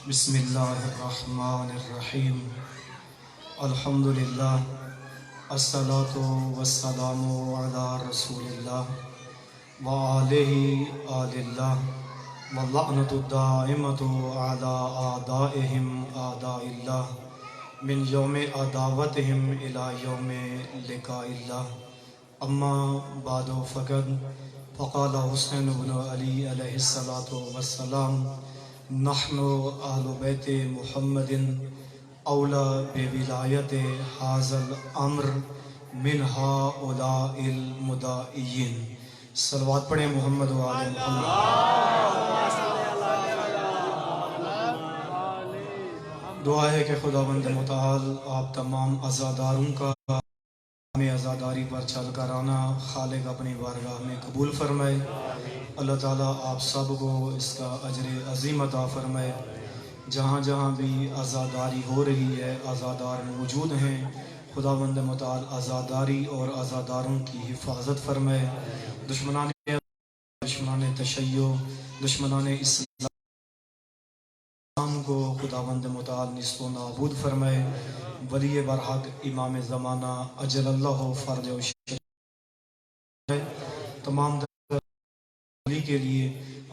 بسم اللہ الرحمن الرحیم الحمدللہ الصلاۃ والسلام علی رسول اللہ وآلہ آل اللہ واللعنۃ الدائمۃ علی اعدائہم اعداء اللہ من یوم عداوتہم الی یوم لقاء اللہ اما بعد فقال حسین بن علی علیہ السلام نحن اہل بیت محمد اولا بولایت ھذا الامر من ہؤلاء المدعیین۔ صلوات پڑھیں محمد و آل محمد۔ دعا ہے کہ خداوند متعال آپ تمام عزاداروں کا ہمیں عزاداری پر چل کر آنا خالق اپنی بارگاہ میں قبول فرمائے۔ اللہ تعالیٰ آپ سب کو اس کا اجر عظیم عطا فرمائے۔ جہاں جہاں بھی عزاداری ہو رہی ہے، عزادار موجود ہیں، خداوند متعال عزاداری اور عزاداروں کی حفاظت فرمائے۔ دشمنان تشیع، دشمنان اسلام کو خداوند متعال نیست و نابود فرمائے۔ ولی برحق امام زمانہ اجل اللہ فرج و تمام دلی کے لیے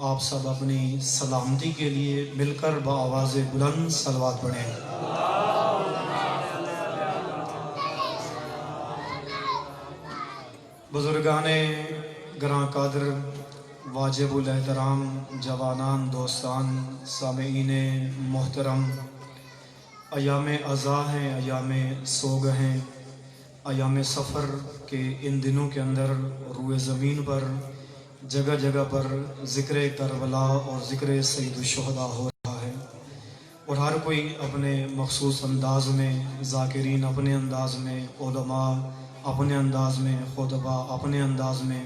آپ سب اپنی سلامتی کے لیے مل کر بآواز بلند صلوات پڑھیں۔ بزرگان گراں قدر، واجب الاحترام، جوانان، دوستان، سامعین محترم، ایام عزا ہیں، ایام سوگ ہیں، ایام سفر کے ان دنوں کے اندر روئے زمین پر جگہ جگہ پر ذکر کربلا اور ذکر سید الشہداء ہو رہا ہے، اور ہر کوئی اپنے مخصوص انداز میں، ذاکرین اپنے انداز میں، علماء اپنے انداز میں، خطباء اپنے انداز میں،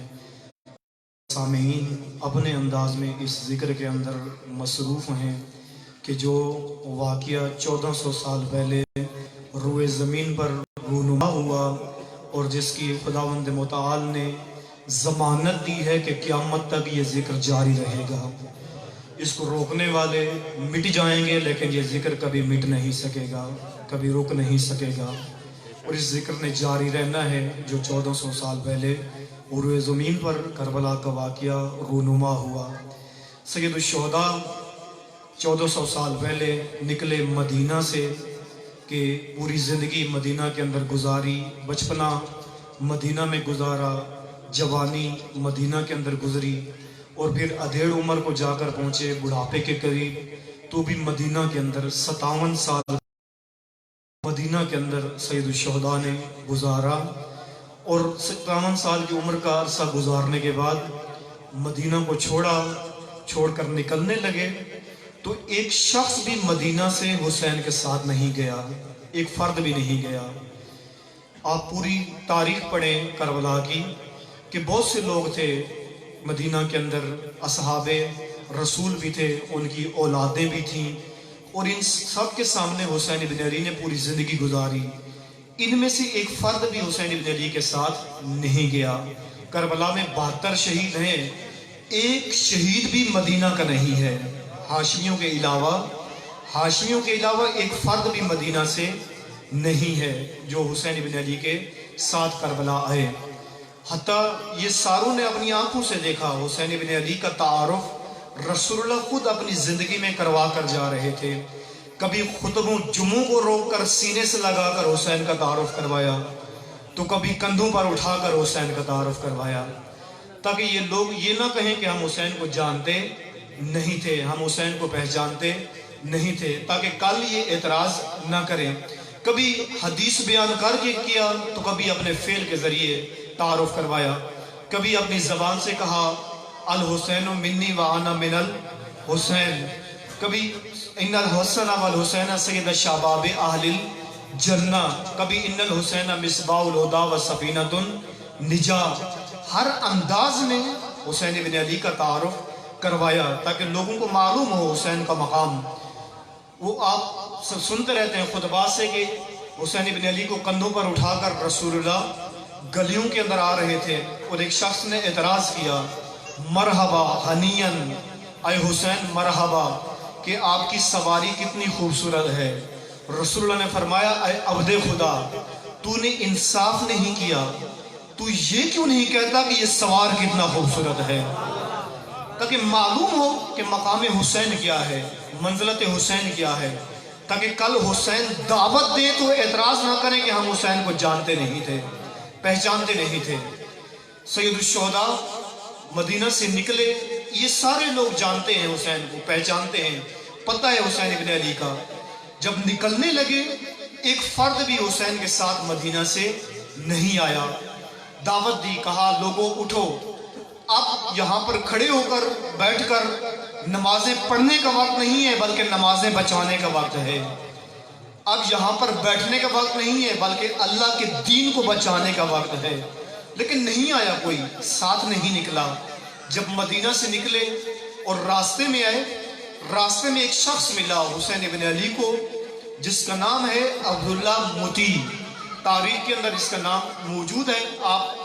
سامعین اپنے انداز میں اس ذکر کے اندر مصروف ہیں کہ جو واقعہ 1400 سال پہلے روئے زمین پر رونما ہوا اور جس کی خداوند متعال نے ضمانت دی ہے کہ قیامت تک یہ ذکر جاری رہے گا۔ اس کو روکنے والے مٹ جائیں گے لیکن یہ ذکر کبھی مٹ نہیں سکے گا، کبھی رک نہیں سکے گا، اور اس ذکر نے جاری رہنا ہے جو 1400 سال پہلے روئے زمین پر کربلا کا واقعہ رونما ہوا۔ سید الشہداء 1400 سال پہلے نکلے مدینہ سے کہ پوری زندگی مدینہ کے اندر گزاری، بچپنا مدینہ میں گزارا، جوانی مدینہ کے اندر گزری، اور پھر ادھیڑ عمر کو جا کر پہنچے بڑھاپے کے قریب، تو بھی مدینہ کے اندر 57 سال مدینہ کے اندر سید الشہداء نے گزارا، اور 57 سال کی عمر کا عرصہ گزارنے کے بعد مدینہ کو چھوڑ کر نکلنے لگے تو ایک شخص بھی مدینہ سے حسین کے ساتھ نہیں گیا، ایک فرد بھی نہیں گیا۔ آپ پوری تاریخ پڑھیں کربلا کی کہ بہت سے لوگ تھے مدینہ کے اندر، اصحاب رسول بھی تھے، ان کی اولادیں بھی تھیں، اور ان سب کے سامنے حسین بن علی نے پوری زندگی گزاری۔ ان میں سے ایک فرد بھی حسین بن علی کے ساتھ نہیں گیا۔ کربلا میں 72 شہید ہیں، ایک شہید بھی مدینہ کا نہیں ہے، ہاشمیوں کے علاوہ ایک فرد بھی مدینہ سے نہیں ہے جو حسین بن علی کے ساتھ کربلا آئے۔ حتیٰ یہ ساروں نے اپنی آنکھوں سے دیکھا، حسین بن علی کا تعارف رسول اللہ خود اپنی زندگی میں کروا کر جا رہے تھے۔ کبھی خطبوں جمعوں کو روک کر سینے سے لگا کر حسین کا تعارف کروایا، تو کبھی کندھوں پر اٹھا کر حسین کا تعارف کروایا، تاکہ یہ لوگ یہ نہ کہیں کہ ہم حسین کو جانتے نہیں تھے، ہم حسین کو پہچانتے نہیں تھے، تاکہ کل یہ اعتراض نہ کریں۔ کبھی حدیث بیان کر کے کیا تو کبھی اپنے فعل کے ذریعے تعارف کروایا، کبھی اپنی زبان سے کہا الحسین منی وانا من الحسین، کبھی ان الحسن والحسین سید شباب اہل الجنہ، کبھی ان الحسین مصباح الہدی و سفینۃ النجاۃ۔ ہر انداز میں حسین بن علی کا تعارف کروایا تاکہ لوگوں کو معلوم ہو حسین کا مقام۔ وہ آپ سنتے رہتے ہیں خطبات سے کہ حسین بن علی کو کندھوں پر اٹھا کر رسول اللہ گلیوں کے اندر آ رہے تھے، اور ایک شخص نے اعتراض کیا مرحبا حنین، اے حسین مرحبا، کہ آپ کی سواری کتنی خوبصورت ہے۔ رسول اللہ نے فرمایا اے عبد خدا، تو نے انصاف نہیں کیا، تو یہ کیوں نہیں کہتا کہ یہ سوار کتنا خوبصورت ہے، تاکہ معلوم ہو کہ مقام حسین کیا ہے، منزلت حسین کیا ہے، تاکہ کل حسین دعوت دے تو اعتراض نہ کریں کہ ہم حسین کو جانتے نہیں تھے، پہچانتے نہیں تھے۔ سید الشہداء مدینہ سے نکلے، یہ سارے لوگ جانتے ہیں حسین کو، پہچانتے ہیں، پتہ ہے حسین ابن علی کا۔ جب نکلنے لگے ایک فرد بھی حسین کے ساتھ مدینہ سے نہیں آیا۔ دعوت دی، کہا لوگوں اٹھو، اب یہاں پر کھڑے ہو کر بیٹھ کر نمازیں پڑھنے کا وقت نہیں ہے بلکہ نمازیں بچانے کا وقت ہے۔ اب یہاں پر بیٹھنے کا وقت نہیں ہے بلکہ اللہ کے دین کو بچانے کا وقت ہے۔ لیکن نہیں آیا کوئی، ساتھ نہیں نکلا۔ جب مدینہ سے نکلے اور راستے میں آئے، راستے میں ایک شخص ملا حسین ابن علی کو، جس کا نام ہے عبداللہ متی۔ تاریخ کے اندر اس کا نام موجود ہے۔ آپ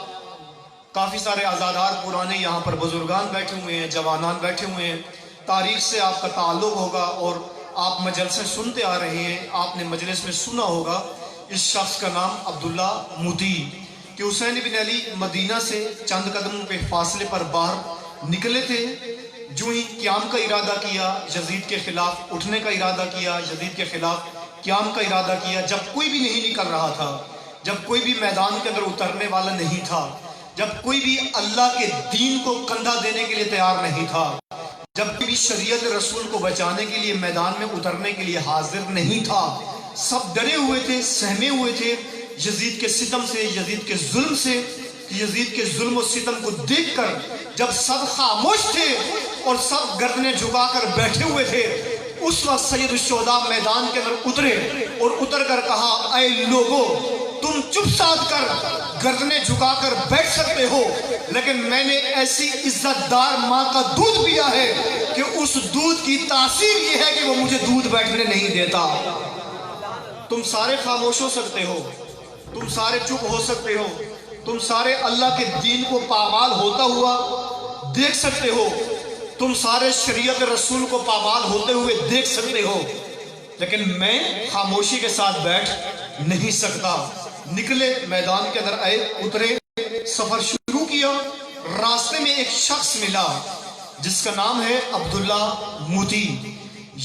کافی سارے عزادار پرانے یہاں پر بزرگان بیٹھے ہوئے ہیں، جوانان بیٹھے ہوئے ہیں، تاریخ سے آپ کا تعلق ہوگا اور آپ مجلسیں سنتے آ رہے ہیں، آپ نے مجلس میں سنا ہوگا اس شخص کا نام عبداللہ متی، کہ حسین ابن علی مدینہ سے چند قدموں پہ فاصلے پر باہر نکلے تھے۔ جو ہی قیام کا ارادہ کیا، یزید کے خلاف اٹھنے کا ارادہ کیا، یزید کے خلاف قیام کا ارادہ کیا، جب کوئی بھی نہیں نکل رہا تھا، جب کوئی بھی میدان کے اندر اترنے والا نہیں تھا، جب کوئی بھی اللہ کے دین کو کندھا دینے کے لیے تیار نہیں تھا، جب کوئی بھی شریعت رسول کو بچانے کے لیے میدان میں اترنے کے لیے حاضر نہیں تھا، سب ڈرے ہوئے تھے، سہمے ہوئے تھے یزید کے ستم سے، یزید کے ظلم سے۔ یزید کے ظلم و ستم کو دیکھ کر جب سب خاموش تھے اور سب گردنیں جھکا کر بیٹھے ہوئے تھے، اس وقت سید الشہداء میدان کے اندر اترے اور اتر کر کہا اے لوگو، تم چپ سادھ کر گردنیں جھکا کر بیٹھ سکتے ہو، لیکن میں نے ایسی عزت دار ماں کا دودھ پیا ہے کہ اس دودھ کی تاثیر یہ ہے کہ وہ مجھے دودھ بیٹھنے نہیں دیتا۔ تم سارے خاموش ہو سکتے ہو، تم سارے چپ ہو سکتے ہو، تم سارے اللہ کے دین کو پامال ہوتا ہوا دیکھ سکتے ہو، تم سارے شریعت رسول کو پامال ہوتے ہوئے دیکھ سکتے ہو، لیکن میں خاموشی کے ساتھ بیٹھ نہیں سکتا۔ نکلے، میدان کے اندر آئے، اترے، سفر شروع کیا۔ راستے میں ایک شخص ملا جس کا نام ہے عبداللہ متی۔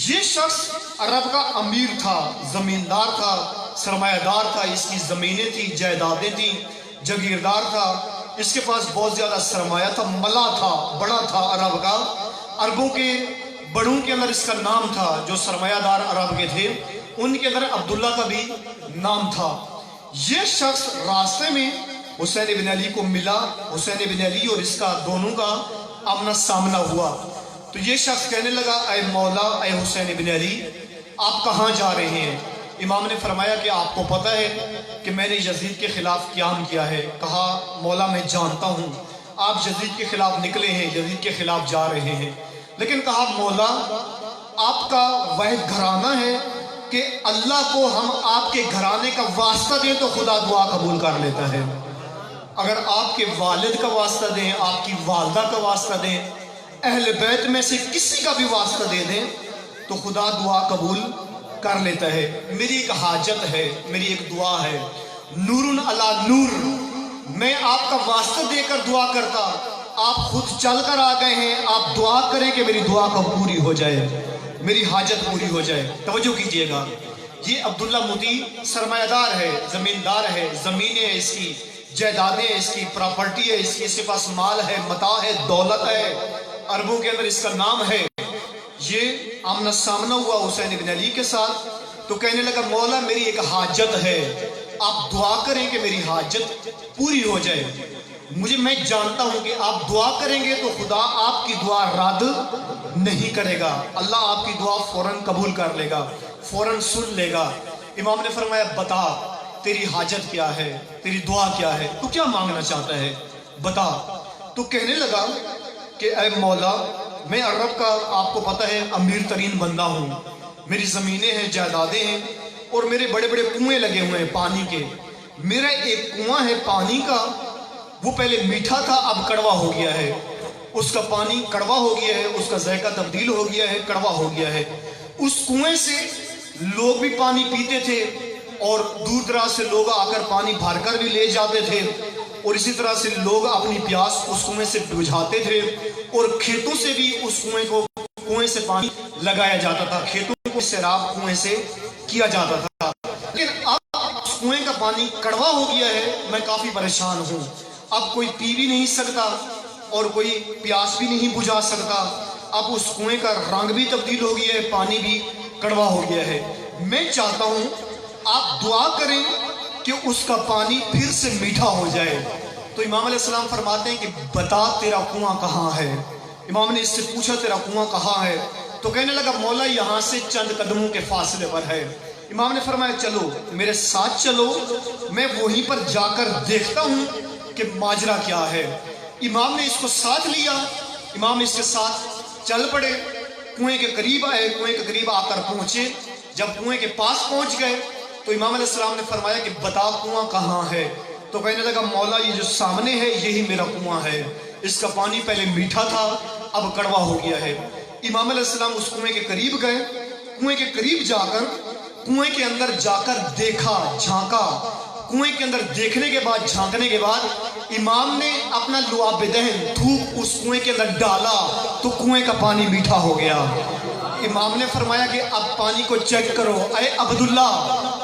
یہ شخص عرب کا امیر تھا، زمیندار تھا، سرمایہ دار تھا، اس کی زمینیں تھی، جائیدادیں تھیں، جاگیردار تھا، اس کے پاس بہت زیادہ سرمایہ تھا، ملا تھا، بڑا تھا عرب کا۔ عربوں کے بڑوں کے اندر اس کا نام تھا، جو سرمایہ دار عرب کے تھے ان کے اندر عبداللہ کا بھی نام تھا۔ یہ شخص راستے میں حسین ابن علی کو ملا، حسین ابن علی اور اس کا دونوں کا آمنا سامنا ہوا، تو یہ شخص کہنے لگا اے مولا، اے حسین ابن علی، آپ کہاں جا رہے ہیں؟ امام نے فرمایا کہ آپ کو پتہ ہے کہ میں نے یزید کے خلاف قیام کیا ہے۔ کہا مولا میں جانتا ہوں، آپ یزید کے خلاف نکلے ہیں، یزید کے خلاف جا رہے ہیں، لیکن کہا مولا آپ کا واحد گھرانہ ہے کہ اللہ کو ہم آپ کے گھرانے کا واسطہ دیں تو خدا دعا قبول کر لیتا ہے، اگر آپ کے والد کا واسطہ دیں، آپ کی والدہ کا واسطہ دیں، اہل بیت میں سے کسی کا بھی واسطہ دے دیں تو خدا دعا قبول کر لیتا ہے۔ میری ایک حاجت ہے، میری ایک دعا ہے، نور علی نور، میں آپ کا واسطہ دے کر دعا کرتا، آپ خود چل کر آ گئے ہیں، آپ دعا کریں کہ میری دعا کب پوری ہو جائے، میری حاجت پوری ہو جائے۔ توجہ کیجئے گا، یہ عبداللہ متی سرمایہ دار ہے، زمیندار ہے، زمینیں ہیں اس کی، جائیدادیں ہیں اس کی، پراپرٹی ہے اس کی، اس کے پاس مال ہے، متاع ہے، دولت ہے، عربوں کے اندر اس کا نام ہے۔ یہ آمنا سامنا ہوا حسین ابن علی کے ساتھ، تو کہنے لگا مولا میری ایک حاجت ہے، آپ دعا کریں کہ میری حاجت پوری ہو جائے۔ میں جانتا ہوں کہ آپ دعا کریں گے تو خدا آپ کی دعا رد نہیں کرے گا، اللہ آپ کی دعا فوراً قبول کر لے گا، فوراً سن لے گا۔ امام نے فرمایا بتا تیری حاجت کیا ہے، تیری دعا کیا ہے، تو کیا مانگنا چاہتا ہے، بتا۔ تو کہنے لگا کہ اے مولا میں عرب کا آپ کو پتہ ہے امیر ترین بندہ ہوں، میری زمینیں ہیں، جائیدادیں ہیں، اور میرے بڑے بڑے کنویں لگے ہوئے ہیں پانی کے۔ میرا ایک کنواں ہے پانی کا، وہ پہلے میٹھا تھا اب کڑوا ہو گیا ہے، اس کا پانی کڑوا ہو گیا ہے، اس کا ذائقہ تبدیل ہو گیا ہے، کڑوا ہو گیا ہے۔ اس کنویں سے لوگ بھی پانی پیتے تھے اور دور دراز سے لوگ آ کر پانی بھر کر بھی لے جاتے تھے، اور اسی طرح سے لوگ اپنی پیاس اس کنویں سے بجھاتے تھے، اور کھیتوں سے بھی اس کنویں سے پانی لگایا جاتا تھا، کھیتوں کو سیراب کنویں سے کیا جاتا تھا۔ لیکن اب اس کنویں کا پانی کڑوا ہو گیا ہے، میں کافی پریشان ہوں، اب کوئی پی بھی نہیں سکتا اور کوئی پیاس بھی نہیں بجھا سکتا، اب اس کنویں کا رنگ بھی تبدیل ہو گیا ہے، پانی بھی کڑوا ہو گیا ہے۔ میں چاہتا ہوں آپ دعا کریں کہ اس کا پانی پھر سے میٹھا ہو جائے۔ تو امام علیہ السلام فرماتے ہیں کہ بتا تیرا کنواں کہاں ہے؟ امام نے اس سے پوچھا تیرا کنواں کہاں ہے؟ تو کہنے لگا مولا یہاں سے چند قدموں کے فاصلے پر ہے۔ امام نے فرمایا چلو میرے ساتھ چلو، میں وہیں پر جا کر دیکھتا ہوں کہ ماجرا کیا ہے۔ امام نے اس کو ساتھ لیا، امام اس کے ساتھ چل پڑے، کنویں کے قریب آئے، کنویں کے قریب آ کر پہنچے۔ جب کنویں کے پاس پہنچ گئے تو امام علیہ السلام نے فرمایا کہ بتا کنواں کہاں ہے؟ تو کہنے لگا مولا یہ جو سامنے ہے یہی میرا کنواں ہے، اس کا پانی پہلے میٹھا تھا اب کڑوا ہو گیا ہے۔ امام علیہ السلام اس کنویں کے قریب گئے، کنویں کے قریب جا کر کنویں کے اندر جا کر دیکھا، جھانکا۔ کنویں کے اندر دیکھنے کے بعد، جھانکنے کے بعد امام نے اپنا لعاب دہن تھوک اس کنویں کے اندر ڈالا تو کنویں کا پانی میٹھا ہو گیا۔ امام نے فرمایا کہ اب پانی کو چیک کرو، اے عبداللہ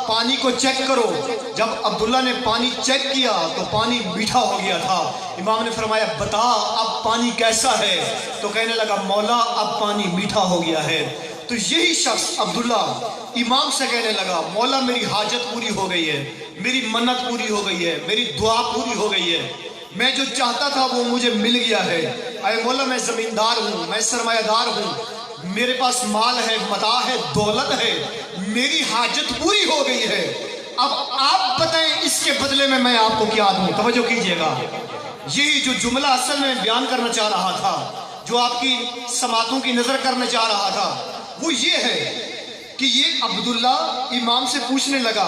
پانی کو چیک کرو۔ جب عبداللہ نے پانی چیک کیا تو پانی میٹھا ہو گیا تھا۔ امام نے فرمایا بتا اب پانی کیسا ہے؟ تو کہنے لگا مولا اب پانی میٹھا ہو گیا ہے۔ تو یہی شخص عبداللہ امام سے کہنے لگا مولا میری حاجت پوری ہو گئی ہے، میری منت پوری ہو گئی ہے، میری دعا پوری ہو گئی ہے، میں جو چاہتا تھا وہ مجھے مل گیا ہے۔ اے مولا میں زمیندار ہوں، میں سرمایہ دار ہوں، میرے پاس مال ہے، متاع ہے، دولت ہے، میری حاجت پوری ہو گئی ہے، اب آپ بتائیں اس کے بدلے میں آپ کو کیا دوں؟ توجہ کیجئے گا، یہی جو جملہ اصل میں بیان کرنا چاہ رہا تھا، جو آپ کی سماعتوں کی نظر کرنا چاہ رہا تھا، وہ یہ ہے کہ یہ عبداللہ امام سے پوچھنے لگا،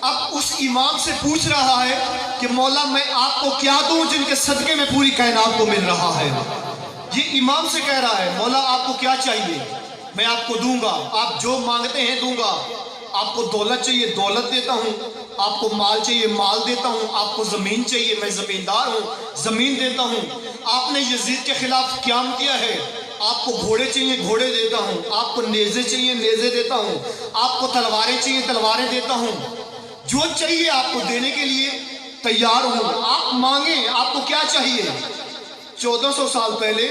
اب اس امام سے پوچھ رہا ہے کہ مولا میں آپ کو کیا دوں جن کے صدقے میں پوری کائنات کو مل رہا ہے۔ یہ امام سے کہہ رہا ہے مولا آپ کو کیا چاہیے میں آپ کو دوں گا، آپ جو مانگتے ہیں دوں گا، آپ کو دولت چاہیے دولت دیتا ہوں، آپ کو مال چاہیے مال دیتا ہوں، آپ کو زمین چاہیے میں زمیندار ہوں زمین دیتا ہوں، آپ نے یزید کے خلاف قیام کیا ہے، آپ کو گھوڑے چاہیے گھوڑے دیتا ہوں، آپ کو نیزے چاہیے نیزے دیتا ہوں، آپ کو تلواریں چاہیے تلواریں دیتا ہوں، جو چاہیے آپ کو دینے کے لیے تیار ہوں، آپ مانگیں آپ کو کیا چاہیے۔ 1400 سال پہلے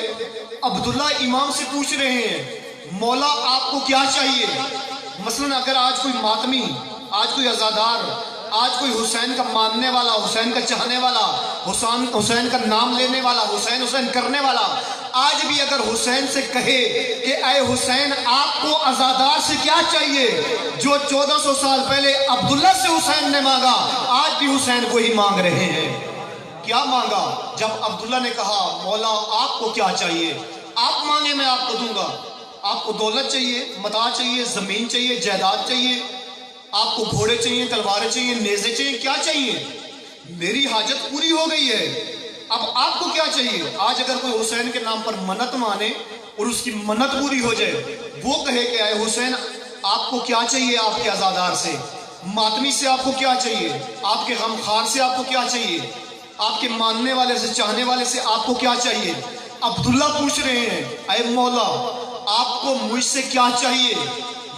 عبداللہ امام سے پوچھ رہے ہیں مولا آپ کو کیا چاہیے۔ مثلا اگر آج کوئی ماتمی، آج کوئی عزادار، آج کوئی حسین کا ماننے والا، حسین کا چاہنے والا، حسین کا نام لینے والا، حسین حسین کرنے والا، آج بھی اگر حسین سے کہے کہ اے حسین آپ کو عزادار سے کیا چاہیے، جو 1400 سال پہلے عبداللہ سے حسین نے مانگا آج بھی حسین وہی مانگ رہے ہیں۔ کیا مانگا؟ جب عبداللہ نے کہا مولا آپ کو کیا چاہیے، آپ مانگے میں آپ کو دوں گا، آپ کو دولت چاہیے متاع چاہیے زمین چاہیے جائیداد چاہیے، آپ کو گھوڑے چاہیے تلواریں چاہیے نیزے چاہیے، کیا چاہیے؟ میری حاجت پوری ہو گئی ہے، اب آپ کو کیا چاہیے؟ آج اگر کوئی حسین کے نام پر منت مانے اور اس کی منت پوری ہو جائے، وہ کہے کہ اے حسین آپ کو کیا چاہیے، آپ کے عزادار سے، ماتمی سے آپ کو کیا چاہیے، آپ کے غمخوار سے آپ کو کیا چاہیے، آپ کے ماننے والے سے چاہنے والے سے آپ کو کیا چاہیے۔ عبداللہ پوچھ رہے ہیں اے مولا آپ کو مجھ سے کیا چاہیے،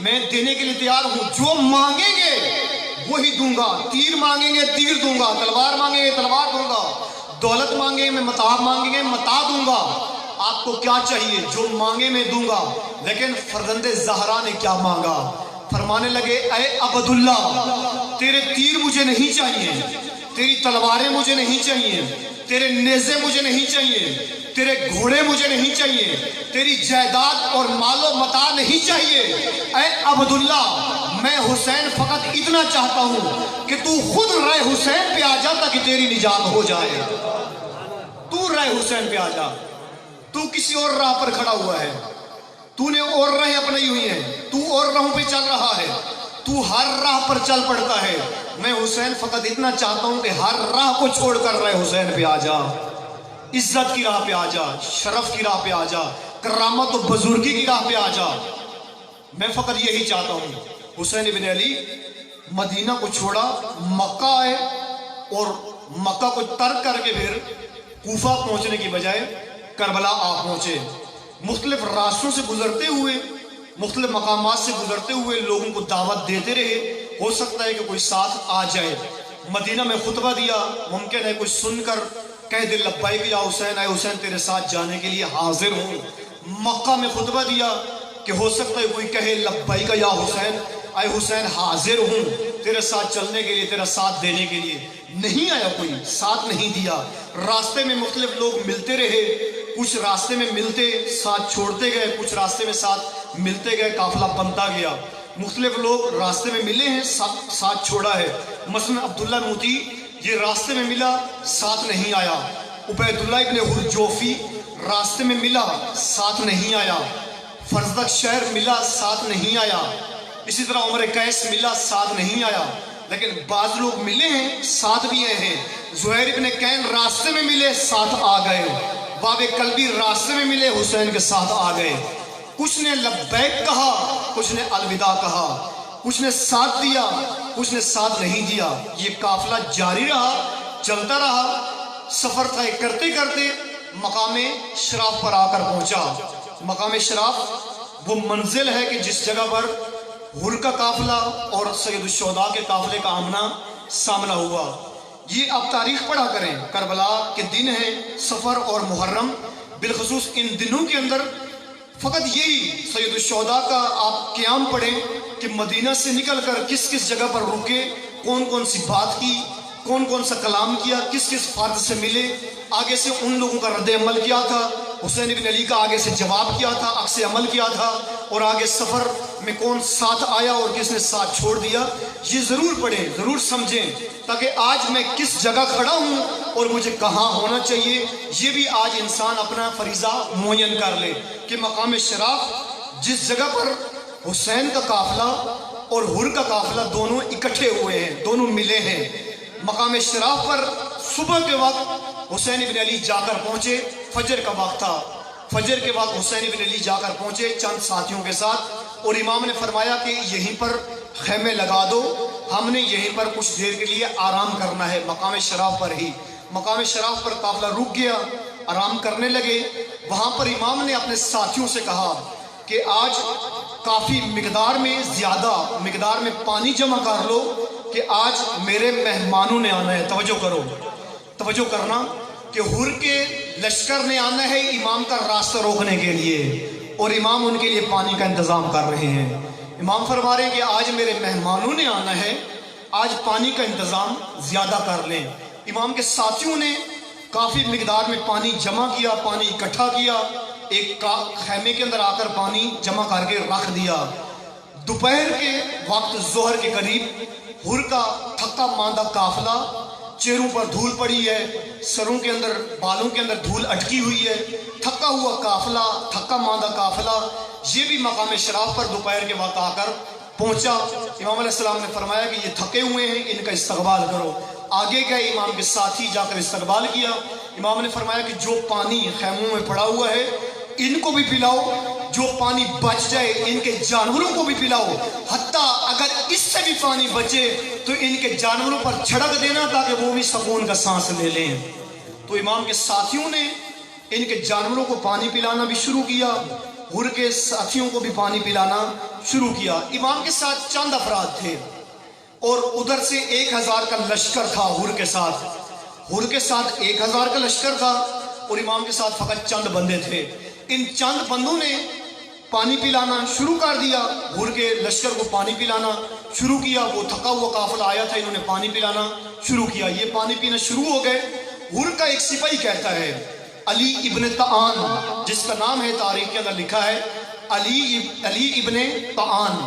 میں دینے کے لیے تیار ہوں، جو مانگیں گے وہی دوں گا، تیر مانگیں گے تیر دوں گا، تلوار مانگیں گے تلوار دوں گا، دولت مانگیں میں متاع مانگیں گے متاع دوں گا، آپ کو کیا چاہیے جو مانگے میں دوں گا۔ لیکن فرزند زہرا نے کیا مانگا؟ فرمانے لگے اے عبداللہ تیرے تیر مجھے نہیں چاہیے، تیری تلواریں مجھے نہیں چاہیے، تیرے نیزے مجھے نہیں چاہیے، تیرے گھوڑے مجھے نہیں چاہیے، تیری جائیداد اور مال و متاع نہیں چاہیے، اے عبداللہ میں حسین فقط اتنا چاہتا ہوں کہ تو خود رائے حسین پہ آ جا تاکہ تیری نجات ہو جائے، تو رائے حسین پہ آ جا، تو کسی اور راہ پر کھڑا ہوا ہے، تو نے اور راہیں اپنائی ہوئی ہیں، تو اور راہوں پہ چل رہا ہے، تو ہر راہ پر چل پڑتا ہے، میں حسین فقط اتنا چاہتا ہوں کہ ہر راہ کو چھوڑ کر رہے حسین پہ آ جا۔ عزت کی راہ پہ آ جا، شرف کی راہ پہ آ جا، کرامت و بزرگی کی راہ پہ آ جا۔ میں فقط یہی چاہتا ہوں حسین ابن علی مدینہ کو چھوڑا، مکہ آئے اور مکہ کو ترک کر کے پھر کوفہ پہنچنے کی بجائے کربلا آ پہنچے۔ مختلف راستوں سے گزرتے ہوئے، مختلف مقامات سے گزرتے ہوئے لوگوں کو دعوت دیتے رہے، ہو سکتا ہے کہ کوئی ساتھ آ جائے۔ مدینہ میں خطبہ دیا، ممکن ہے کوئی سن کر کہہ دے لبیک یا حسین، اے حسین تیرے ساتھ جانے کے لیے حاضر ہوں۔ مکہ میں خطبہ دیا کہ ہو سکتا ہے کوئی کہے لبیک یا حسین، اے حسین حاضر ہوں تیرے ساتھ چلنے کے لیے، تیرا ساتھ دینے کے لیے۔ نہیں آیا کوئی، ساتھ نہیں دیا۔ راستے میں مختلف لوگ ملتے رہے، کچھ راستے میں ملتے ساتھ چھوڑتے گئے، کچھ راستے میں ساتھ ملتے گئے، قافلہ بنتا گیا۔ مختلف لوگ راستے میں ملے ہیں، ساتھ چھوڑا ہے۔ مثلا عبداللہ موتی یہ راستے میں ملا، ساتھ نہیں آیا۔ عبید اللہ ابن حرجوفی راستے میں ملا، ساتھ نہیں آیا۔ فرزدق شہر ملا، ساتھ نہیں آیا۔ اسی طرح عمر قیس ملا، ساتھ نہیں آیا۔ لیکن بعض لوگ ملے ہیں، ساتھ بھی آئے ہیں۔ زہیر ابن کین راستے میں ملے، ساتھ آ گئے۔ باب کلبی راستے میں ملے، حسین کے ساتھ آ گئے۔ کچھ نے لبیک کہا، کچھ نے الوداع کہا، کچھ نے ساتھ دیا، کچھ نے ساتھ نہیں دیا۔ یہ قافلہ جاری رہا، چلتا رہا۔ سفر طے کرتے کرتے مقام شراف پر آ کر پہنچا۔ مقام شراف وہ منزل ہے کہ جس جگہ پر حر کا قافلہ اور سید الشہداء کے قافلے کا آمنا سامنا ہوا۔ یہ آپ تاریخ پڑھا کریں، کربلا کے دن ہیں سفر اور محرم، بالخصوص ان دنوں کے اندر فقط یہی سید الشہداء کا آپ قیام پڑھیں کہ مدینہ سے نکل کر کس کس جگہ پر رکے، کون کون سی بات کی، کون کون سا کلام کیا، کس کس فرد سے ملے، آگے سے ان لوگوں کا رد عمل کیا تھا، حسین ابن علی کا آگے سے جواب کیا تھا، عکس عمل کیا تھا، اور آگے سفر میں کون ساتھ آیا اور کس نے ساتھ چھوڑ دیا۔ یہ ضرور پڑھیں، ضرور سمجھیں، تاکہ آج میں کس جگہ کھڑا ہوں اور مجھے کہاں ہونا چاہیے، یہ بھی آج انسان اپنا فریضہ معین کر لے کہ مقام شراف جس جگہ پر حسین کا قافلہ اور حر کا قافلہ دونوں اکٹھے ہوئے ہیں، دونوں ملے ہیں۔ مقام شراف پر صبح کے وقت حسین ابن علی جا کر پہنچے، فجر کا وقت تھا، فجر کے وقت حسین ابن علی جا کر پہنچے چند ساتھیوں کے ساتھ، اور امام نے فرمایا کہ یہیں پر خیمے لگا دو، ہم نے یہیں پر کچھ دیر کے لیے آرام کرنا ہے، مقام شراف پر ہی۔ مقام شراف پر قافلہ رک گیا، آرام کرنے لگے۔ وہاں پر امام نے اپنے ساتھیوں سے کہا کہ آج کافی مقدار میں، زیادہ مقدار میں پانی جمع کر لو کہ آج میرے مہمانوں نے آنا ہے۔ توجہ کرو، توجہ کرنا کہ حر کے لشکر نے آنا ہے امام کا راستہ روکنے کے لیے، اور امام ان کے لیے پانی کا انتظام کر رہے ہیں۔ امام فرما رہے ہیں کہ آج میرے مہمانوں نے آنا ہے، آج پانی کا انتظام زیادہ کر لیں۔ امام کے ساتھیوں نے کافی مقدار میں پانی جمع کیا، پانی اکٹھا کیا، ایک خیمے کے اندر آ کر پانی جمع کر کے رکھ دیا۔ دوپہر کے وقت ظہر کے قریب حر کا تھکا ماندہ قافلہ، چہروں پر دھول پڑی ہے، سروں کے اندر، بالوں کے اندر دھول اٹکی ہوئی ہے، تھکا ہوا قافلہ، تھکا ماندہ قافلہ، یہ بھی مقام شراف پر دوپہر کے وقت آ کر پہنچا۔ امام علیہ السلام نے فرمایا کہ یہ تھکے ہوئے ہیں، ان کا استقبال کرو۔ آگے گئے، امام کے ساتھی جا کر استقبال کیا۔ امام نے فرمایا کہ جو پانی خیموں میں پڑا ہوا ہے ان کو بھی پلاؤ، جو پانی بچ جائے ان کے جانوروں کو بھی پلاؤ، حتیٰ اگر اس سے بھی پانی بچے تو ان کے جانوروں پر چھڑک دینا تاکہ وہ بھی سکون کا سانس لے لیں۔ تو امام کے ساتھیوں نے ان کے جانوروں کو پانی پلانا بھی شروع کیا، حر کے ساتھیوں کو بھی پانی پلانا شروع کیا۔ امام کے ساتھ چند افراد تھے اور ادھر سے 1000 کا لشکر تھا حر کے ساتھ۔ حر کے ساتھ 1000 کا لشکر تھا اور امام کے ساتھ فقط چند بندے تھے۔ ان چند بندوں نے پانی پلانا شروع کر دیا، حر کے لشکر کو پانی پلانا شروع کیا۔ وہ تھکا ہوا قافلہ آیا تھا، انہوں نے پانی پلانا شروع کیا، یہ پانی پینا شروع ہو گئے۔ حر کا ایک سپاہی کہتا ہے، علی ابن طعان، جس کا نام ہے تاریخ کے اندر لکھا ہے علی ابن طعان،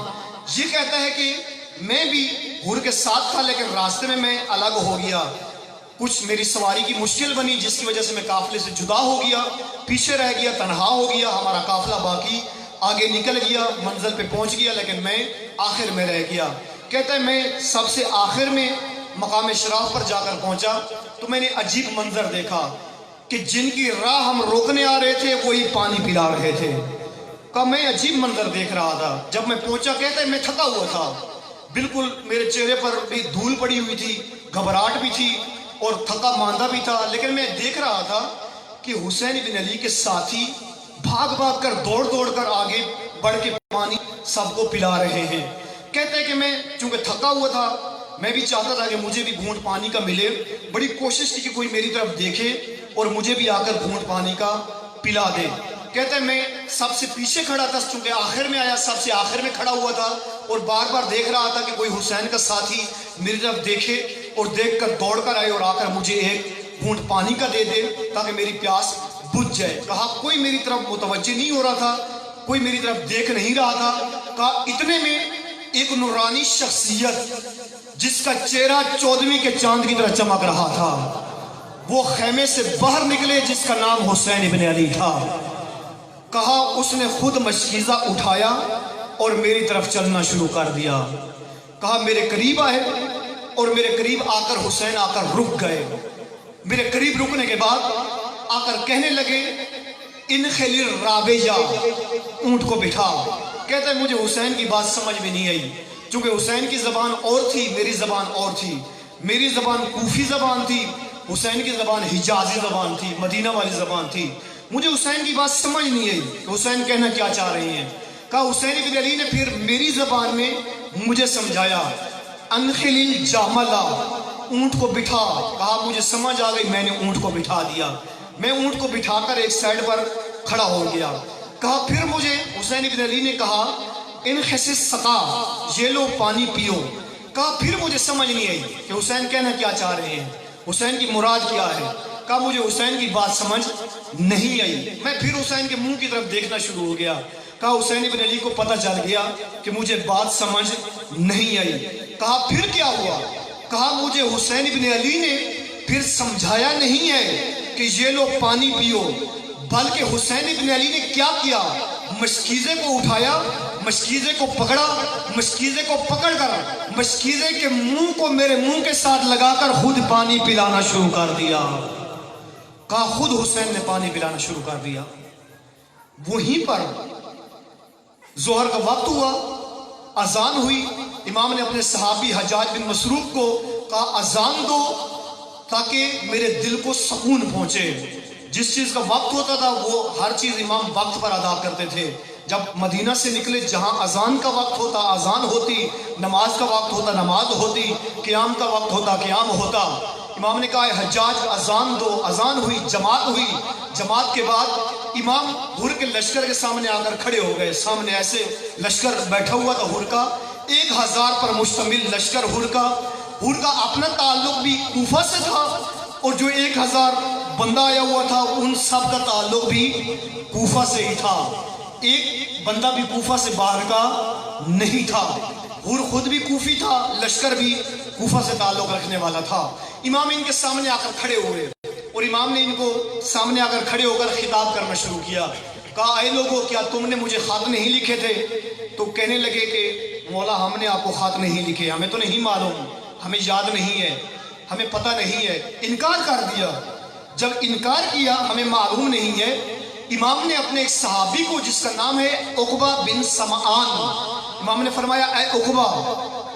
یہ کہتا ہے کہ میں بھی حر کے ساتھ تھا لیکن راستے میں الگ ہو گیا، کچھ میری سواری کی مشکل بنی جس کی وجہ سے میں قافلے سے جدا ہو گیا، پیچھے رہ گیا، تنہا ہو گیا، ہمارا قافلہ باقی آگے نکل گیا، منزل پہ پہنچ گیا لیکن میں آخر میں رہ گیا۔ کہتا ہے میں سب سے آخر میں مقام شراف پر جا کر پہنچا تو میں نے عجیب منظر دیکھا۔ کہ جن کی راہ ہم روکنے آ رہے تھے وہی پانی پلا رہے تھے۔ کہا میں عجیب منظر دیکھ رہا تھا۔ جب میں پہنچا کہتے میں تھکا ہوا تھا، بالکل میرے چہرے پر بھی دھول پڑی ہوئی تھی، گھبراہٹ بھی تھی اور تھکا ماندہ بھی تھا، لیکن میں دیکھ رہا تھا کہ حسین بن علی کے ساتھی بھاگ بھاگ کر دوڑ دوڑ کر آگے بڑھ کے پانی سب کو پلا رہے ہیں۔ کہتے کہ میں چونکہ تھکا ہوا تھا، میں بھی چاہتا تھا کہ مجھے بھی گھونٹ پانی کا ملے، بڑی کوشش کی کہ کوئی میری طرف دیکھے اور مجھے بھی آ کر گھونٹ پانی کا پلا دے۔ کہتے ہیں میں سب سے پیچھے کھڑا تھا، چونکہ آخر میں آیا، سب سے آخر میں کھڑا ہوا تھا اور بار بار دیکھ رہا تھا کہ کوئی حسین کا ساتھی میری طرف دیکھے اور دیکھ کر دوڑ کر آئے اور آ کر مجھے ایک گھونٹ پانی کا دے دے تاکہ میری پیاس بجھ جائے۔ کہا کوئی میری طرف متوجہ نہیں ہو رہا تھا، کوئی میری طرف دیکھ نہیں رہا تھا۔ کہا اتنے میں ایک نورانی شخصیت جس کا چہرہ 14ویں کے چاند کی طرح چمک رہا تھا، وہ خیمے سے باہر نکلے، جس کا نام حسین ابن علی تھا۔ کہا اس نے خود مشکیزہ اٹھایا اور میری طرف چلنا شروع کر دیا۔ کہا میرے قریب آئے اور میرے قریب آ کر حسین آ کر رک گئے۔ میرے قریب رکنے کے بعد آ کر کہنے لگے انخل الرابیہ، اونٹ کو بٹھا۔ کہتا ہے مجھے حسین کی بات سمجھ میں نہیں آئی، چونکہ حسین کی زبان اور تھی، میری زبان اور تھی۔ میری زبان کوفی زبان تھی، حسین کی زبان حجازی زبان تھی، مدینہ والی زبان تھی۔ مجھے حسین کی بات سمجھ نہیں آئی کہ حسین کہنا کیا چاہ رہے ہیں۔ کہا حسین بن علی نے پھر میری زبان میں مجھے سمجھایا انخل الجمل، اونٹ کو بٹھا۔ کہا مجھے سمجھ آ گئی، میں نے اونٹ کو بٹھا دیا۔ میں اونٹ کو بٹھا کر ایک سائڈ پر کھڑا ہو گیا۔ کہا پھر مجھے حسین بن علی نے کہا انخس السقا، یہ لو پانی پیو۔ کہا پھر مجھے سمجھ نہیں آئی کہ حسین کہنا کیا چاہ رہے ہیں، حسین کی مراد کیا ہے۔ کہا مجھے حسین کی بات سمجھ نہیں آئی۔ میں پھر حسین کے منہ کی طرف دیکھنا شروع ہو گیا۔ کہا حسین بن علی کو پتہ چل گیا کہ مجھے بات سمجھ نہیں آئی۔ کہا پھر کیا ہوا؟ کہا مجھے حسین بن علی نے پھر سمجھایا نہیں ہے کہ یہ لو پانی پیو، بلکہ حسین بن علی نے کیا کیا، مشکیزے کو اٹھایا، مشکیزے کو پکڑا، مشکیزے کو پکڑ کر مشکیزے کے منہ کو میرے منہ کے ساتھ لگا کر خود پانی پلانا شروع کر دیا۔ کہا خود حسین نے پانی پلانا شروع کر دیا۔ وہیں پر ظہر کا وقت ہوا، اذان ہوئی، امام نے اپنے صحابی حجاج بن مسروق کو کہا اذان دو تاکہ میرے دل کو سکون پہنچے۔ جس چیز کا وقت ہوتا تھا وہ ہر چیز امام وقت پر ادا کرتے تھے۔ جب مدینہ سے نکلے جہاں اذان کا وقت ہوتا اذان ہوتی، نماز کا وقت ہوتا نماز ہوتی، قیام کا وقت ہوتا قیام ہوتا۔ امام نے کہا حجاج اذان دو، اذان ہوئی، جماعت ہوئی۔ جماعت کے بعد امام حر کے لشکر کے سامنے آ کر کھڑے ہو گئے۔ سامنے ایسے لشکر بیٹھا ہوا تھا حر کا، 1000 پر مشتمل لشکر حر کا۔ حر کا اپنا تعلق بھی کوفہ سے تھا اور جو 1000 بندہ آیا ہوا تھا ان سب کا تعلق بھی کوفہ سے ہی تھا، ایک بندہ بھی کوفہ سے باہر کا نہیں تھا۔ حر خود بھی کوفی تھا، لشکر بھی کوفہ سے تعلق رکھنے والا تھا۔ امام ان کے سامنے آ کر کھڑے ہوئے اور امام نے ان کو سامنے آ کر کھڑے ہو کر خطاب کرنا شروع کیا۔ کہا اے لوگو کیا تم نے مجھے خط نہیں لکھے تھے؟ تو کہنے لگے کہ مولا ہم نے آپ کو خط نہیں لکھے، ہمیں تو نہیں معلوم، ہمیں یاد نہیں ہے، ہمیں پتہ نہیں ہے۔ انکار کر دیا۔ جب انکار کیا ہمیں معلوم نہیں ہے، امام نے اپنے ایک صحابی کو جس کا نام ہے عقبہ بن سمعان، امام نے فرمایا اے عقبہ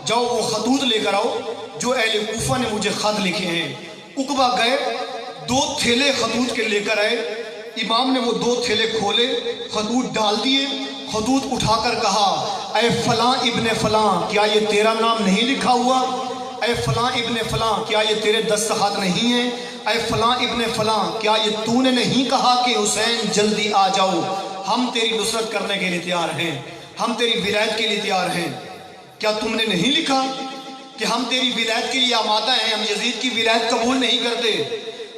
جاؤ وہ خطوط لے کر آؤ جو اہل کوفہ نے مجھے خط لکھے ہیں۔ عقبہ گئے، 2 تھیلے خطوط کے لے کر آئے۔ امام نے وہ 2 تھیلے کھولے، خطوط ڈال دیے، خطوط اٹھا کر کہا اے فلاں ابن فلاں کیا یہ تیرا نام نہیں لکھا ہوا؟ اے فلاں ابن فلاں کیا یہ تیرے دستخط نہیں ہیں؟ اے فلاں ابن فلاں کیا یہ تو نے نہیں کہا کہ حسین جلدی آ جاؤ، ہم تیری نصرت کرنے کے لیے تیار ہیں، ہم تیری ولایت کے لیے تیار ہیں؟ کیا تم نے نہیں لکھا کہ ہم تیری ولایت کے لیے آمادہ ہیں، ہم یزید کی ولایت قبول نہیں کرتے،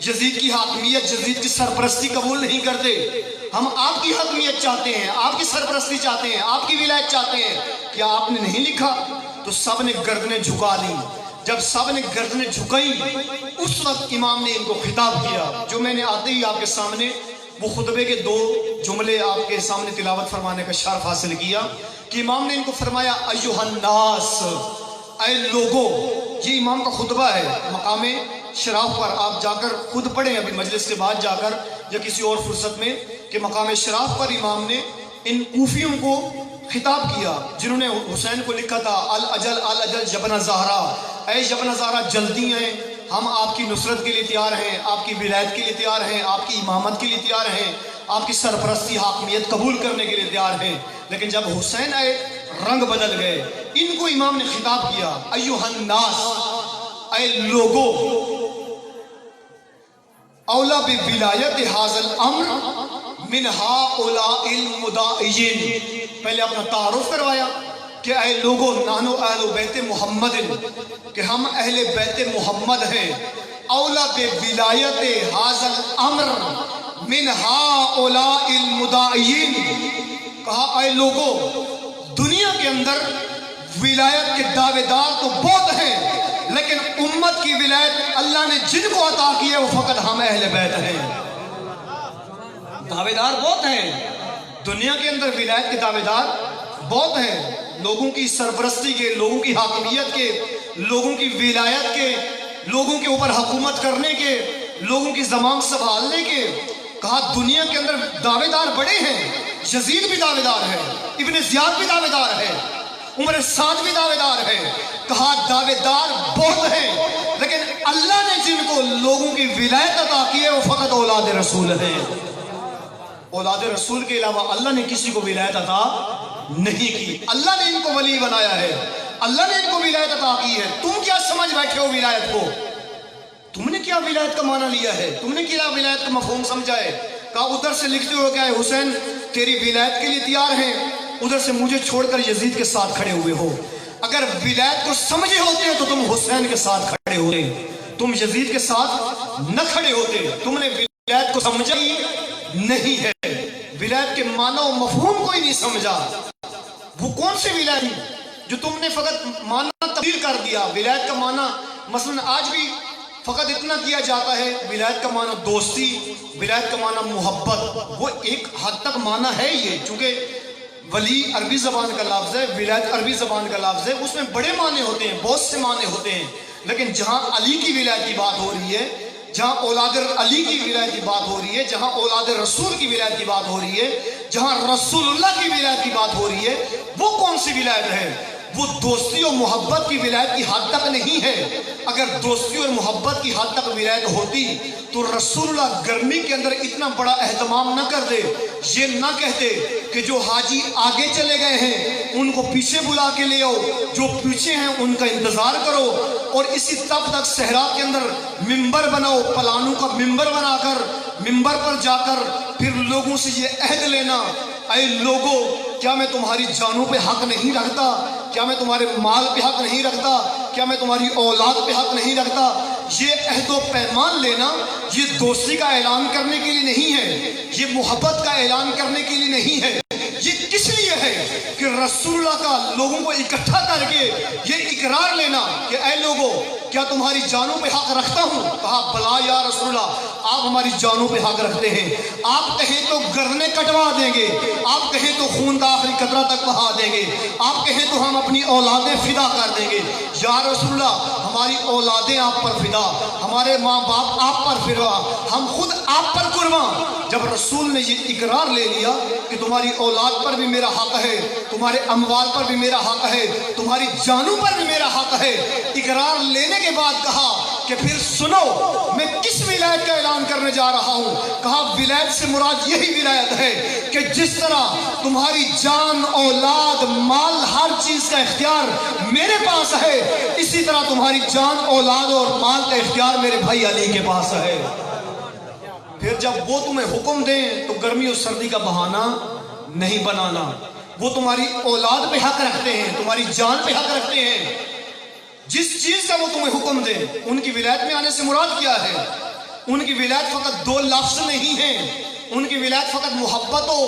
یزید کی حاکمیت، یزید کی سرپرستی قبول نہیں کرتے، ہم آپ کی حاکمیت چاہتے ہیں، آپ کی سرپرستی چاہتے ہیں، آپ کی ولایت چاہتے ہیں، کیا آپ نے نہیں لکھا؟ تو سب نے گردنیں جھکا لی۔ جب سب نے گردنیں جھکائیں اس وقت امام نے ان کو خطاب کیا، جو میں نے آتے ہی آپ کے سامنے وہ خطبے کے 2 جملے آپ کے سامنے تلاوت فرمانے کا شرف حاصل کیا کہ امام نے ان کو فرمایا ایھا الناس، اے لوگو، یہ امام کا خطبہ ہے، مقام شراف پر آپ جا کر خود پڑھیں ابھی مجلس کے بعد جا کر یا کسی اور فرصت میں کہ مقام شراف پر امام نے ان کوفیوں کو خطاب کیا جنہوں نے حسین کو لکھا تھا الاجل الاجل جبن زہرا، اے جبن زہرا جلدی ہیں، ہم آپ کی نصرت کے لیے تیار ہیں، آپ کی ولایت کے لیے تیار ہیں، آپ کی امامت کے لیے تیار ہیں، آپ کی سرپرستی حاکمیت قبول کرنے کے لیے تیار ہیں۔ لیکن جب حسین آئے رنگ بدل گئے۔ ان کو امام نے خطاب کیا ایھا الناس، اے لوگو، اولا بولایت ھذا الامر من ہؤلاء المدعین۔ پہلے اپنا تعارف کروایا کہ اے لوگو نحنو اہل بیت محمد، کہ ہم اہل بیت محمد ہیں، اولا بولایت ھذا الامر من ہؤلاء المدعین۔ کہا اے لوگو، دنیا کے اندر ولایت کے دعوے دار تو بہت ہیں، لیکن امت کی ولایت اللہ نے جن کو عطا کی ہے وہ فقط ہم اہل بیت ہیں۔ دعوے دار بہت ہیں دنیا کے اندر، ولایت کے دعوے دار بہت ہیں، لوگوں کی سرپرستی کے، لوگوں کی حاکمیت کے، لوگوں کی ولایت کے، لوگوں کے اوپر حکومت کرنے کے، لوگوں کی زمان سنبھالنے کے۔ کہا دنیا کے اندر دعوے دار بڑے ہیں، یزید بھی دعوے دار ہے، ابن زیاد بھی دعوے دار ہے، عمر سعد بھی دعوے دار ہے۔ کہا دعوے دار بہت ہیں، لیکن اللہ نے جن کو لوگوں کی ولایت عطا کی ہے وہ فقط اولاد رسول ہیں۔ اولاد رسول کے علاوہ اللہ نے کسی کو ولایت عطا نہیں کی۔ اللہ نے ان کو ولی بنایا ہے، اللہ نے ان کو ولایت عطا کی ہے۔ تم کیا سمجھ بیٹھے ہو ولایت کو؟ تم نے کیا ولایت کا معنی لیا ہے؟ تم نے کیا ولایت کا مفہوم سمجھا ہے؟ کہا ادھر سے لکھتے ہو کیا ہے حسین تیری ولایت کے لیے تیار ہیں، ادھر سے مجھے چھوڑ کر یزید کے ساتھ کھڑے ہوئے ہو۔ اگر ولایت کو سمجھے ہوتے ہیں تو تم حسین کے ساتھ کھڑے ہوتے، تم یزید کے ساتھ نہ کھڑے ہوتے۔ تم نے ولایت کو سمجھا ہی نہیں ہے، ولایت کے معنی و مفہوم کو ہی نہیں سمجھا۔ وہ کون سی ولایت جو تم نے فقط معنی تبدیل کر دیا؟ ولایت کا معنی مثلا آج بھی فقط اتنا کیا جاتا ہے، ولایت کا معنی دوستی، ولایت کا معنی محبت۔ وہ ایک حد تک معنی ہے یہ، چونکہ ولی عربی زبان کا لفظ ہے، ولایت عربی زبان کا لفظ ہے، اس میں بڑے معنی ہوتے ہیں، بہت سے معنی ہوتے ہیں۔ لیکن جہاں علی کی ولایت کی بات ہو رہی ہے، جہاں اولاد علی کی ولایت کی بات ہو رہی ہے، جہاں اولاد رسول کی ولایت کی بات ہو رہی ہے، جہاں رسول اللہ کی ولایت کی بات ہو رہی ہے، وہ کون سی ولایت ہے؟ وہ دوستی اور محبت کی ولایت کی حد تک نہیں ہے۔ اگر دوستی اور محبت کی حد تک ولایت ہوتی تو رسول اللہ گرمی کے اندر اتنا بڑا اہتمام نہ کر دے، یہ نہ کہتے کہ جو حاجی آگے چلے گئے ہیں ان کو پیچھے بلا کے لے آؤ، جو پیچھے ہیں ان کا انتظار کرو، اور اسی تب تک صحرا کے اندر ممبر بناؤ، پلانوں کا ممبر بنا کر ممبر پر جا کر پھر لوگوں سے یہ عہد لینا، اے لوگو کیا میں تمہاری جانوں پہ حق نہیں رکھتا؟ کیا میں تمہارے مال پہ حق نہیں رکھتا؟ کیا میں تمہاری اولاد پہ حق نہیں رکھتا؟ یہ عہد و پیمان لینا یہ دوستی کا اعلان کرنے کے لیے نہیں ہے، یہ محبت کا اعلان کرنے کے لیے نہیں ہے، یہ کس لیے ہے کہ رسول اللہ کا لوگوں کو اکٹھا کر کے یہ اقرار لینا کہ اے لوگو کیا تمہاری جانوں پہ حق رکھتا ہوں؟ کہا بلا یا رسول اللہ، آپ ہماری جانوں پہ حق رکھتے ہیں، آپ کہیں تو گردنیں کٹوا دیں گے، آپ کہیں تو خون کا آخری قطرہ تک بہا دیں گے، آپ کہیں تو ہم اپنی اولادیں فدا کر دیں گے۔ یا رسول اللہ ہماری اولادیں آپ پر فدا، ہمارے ماں باپ آپ پر فدا، ہم خود آپ پر قربان۔ جب رسول نے یہ اقرار لے لیا کہ تمہاری اولاد پر بھی میرا حق ہے، تمہارے اموال پر بھی میرا حق ہے، تمہاری جانوں پر بھی میرا حق ہے، اقرار لینے کے بعد کہا کہ پھر سنو میں کس ولایت کا اعلان کرنے جا رہا ہوں۔ کہا ولایت سے مراد یہی ولایت ہے کہ جس طرح تمہاری جان، اولاد، مال، ہر چیز کا اختیار میرے پاس ہے، اسی طرح تمہاری جان، اولاد اور مال کا اختیار میرے بھائی علی کے پاس ہے۔ پھر جب وہ تمہیں حکم دیں تو گرمی اور سردی کا بہانہ نہیں بنانا۔ وہ تمہاری اولاد پہ حق رکھتے ہیں، تمہاری جان پہ حق رکھتے ہیں، جس چیز کا وہ تمہیں حکم دیں۔ ان کی ولایت میں آنے سے مراد کیا ہے؟ ان کی ولایت فقط دو لفظ نہیں ہیں، ان کی ولایت فقط محبت و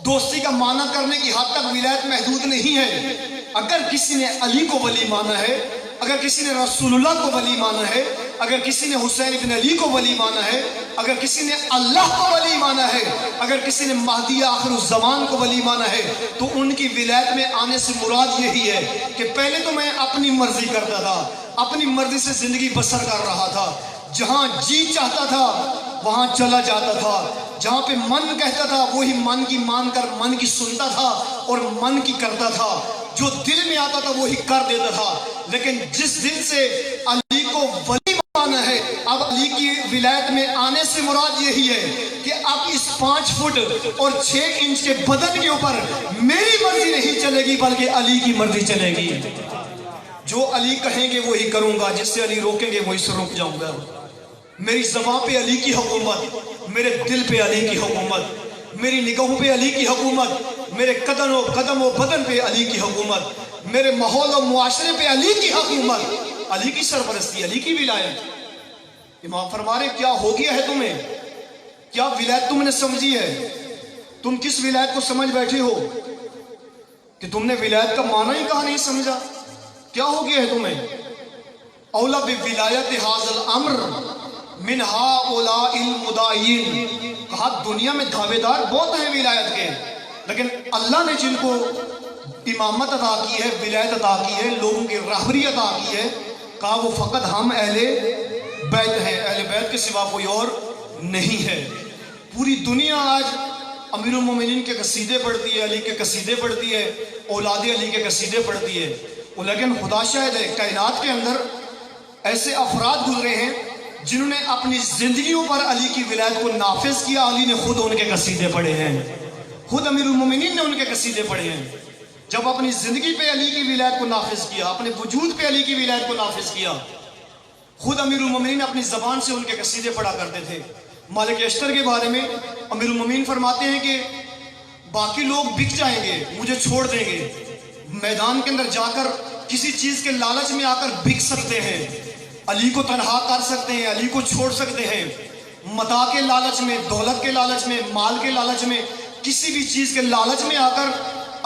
دوستی کا معنی کرنے کی حد تک ولایت محدود نہیں ہے۔ اگر کسی نے علی کو ولی مانا ہے، اگر کسی نے رسول اللہ کو ولی مانا ہے، اگر کسی نے حسین ابن علی کو ولی مانا ہے، اگر کسی نے اللہ کو ولی مانا ہے، اگر کسی نے مہدی آخر الزمان کو ولی مانا ہے، تو ان کی ولایت میں آنے سے مراد یہی ہے کہ پہلے تو میں اپنی مرضی کرتا تھا، اپنی مرضی سے زندگی بسر کر رہا تھا، جہاں جی چاہتا تھا وہاں چلا جاتا تھا، جہاں پہ من کہتا تھا وہی من کی مان کر من کی سنتا تھا اور من کی کرتا تھا، جو دل میں آتا تھا وہی کر دیتا تھا۔ لیکن جس دل سے علی کو ولی مانا ہے، اب علی کی ولایت میں آنے سے مراد یہی ہے کہ اب اس 5 فٹ اور 6 انچ کے بدن کے اوپر میری مرضی نہیں چلے گی بلکہ علی کی مرضی چلے گی۔ جو علی کہیں گے وہی کروں گا، جس سے علی روکیں گے وہی سے رک جاؤں گا۔ میری زبان پہ علی کی حکومت، میرے دل پہ علی کی حکومت، میری نگاہوں پہ علی کی حکومت، میرے قدم و بدن پہ علی کی حکومت، میرے ماحول و معاشرے پہ علی کی حکومت، علی کی سرپرستی، علی کی ولایت۔ امام فرما رہے کیا ہو گیا ہے تمہیں؟ کیا ولایت تم نے سمجھی ہے؟ تم کس ولایت کو سمجھ بیٹھے ہو کہ تم نے ولایت کا معنی ہی کہا نہیں سمجھا؟ کیا ہو گیا ہے تمہیں؟ اولا بولایت حاضل امر من ہؤلاء المدعین، کہا دنیا میں دعوے دار بہت ہیں ولایت کے، لیکن اللہ نے جن کو امامت عطا کی ہے، ولایت عطا کی ہے، لوگوں کی رہبری عطا کی ہے، کہا وہ فقط ہم اہل بیت ہیں، اہل بیت کے سوا کوئی اور نہیں ہے۔ پوری دنیا آج امیر المومنین کے قصیدے پڑھتی ہے، علی کے قصیدے پڑھتی ہے، اولاد علی کے قصیدے پڑھتی ہے، لیکن خدا شاہد ہے کائنات کے اندر ایسے افراد گزرے ہیں جنہوں نے اپنی زندگیوں پر علی کی ولایت کو نافذ کیا۔ علی نے خود ان کے قصیدے پڑھے ہیں، خود امیر المومنین نے ان کے قصیدے پڑھے ہیں۔ جب اپنی زندگی پہ علی کی ولایت کو نافذ کیا، اپنے وجود پہ علی کی ولایت کو نافذ کیا، خود امیر المومنین اپنی زبان سے ان کے قصیدے پڑھا کرتے تھے۔ مالک اشتر کے بارے میں امیر المومنین فرماتے ہیں کہ باقی لوگ بک جائیں گے، مجھے چھوڑ دیں گے، میدان کے اندر جا کر کسی چیز کے لالچ میں آ کر بک سکتے ہیں، علی کو تنہا کر سکتے ہیں، علی کو چھوڑ سکتے ہیں، متاع کے لالچ میں، دولت کے لالچ میں، مال کے لالچ میں، کسی بھی چیز کے لالچ میں آ کر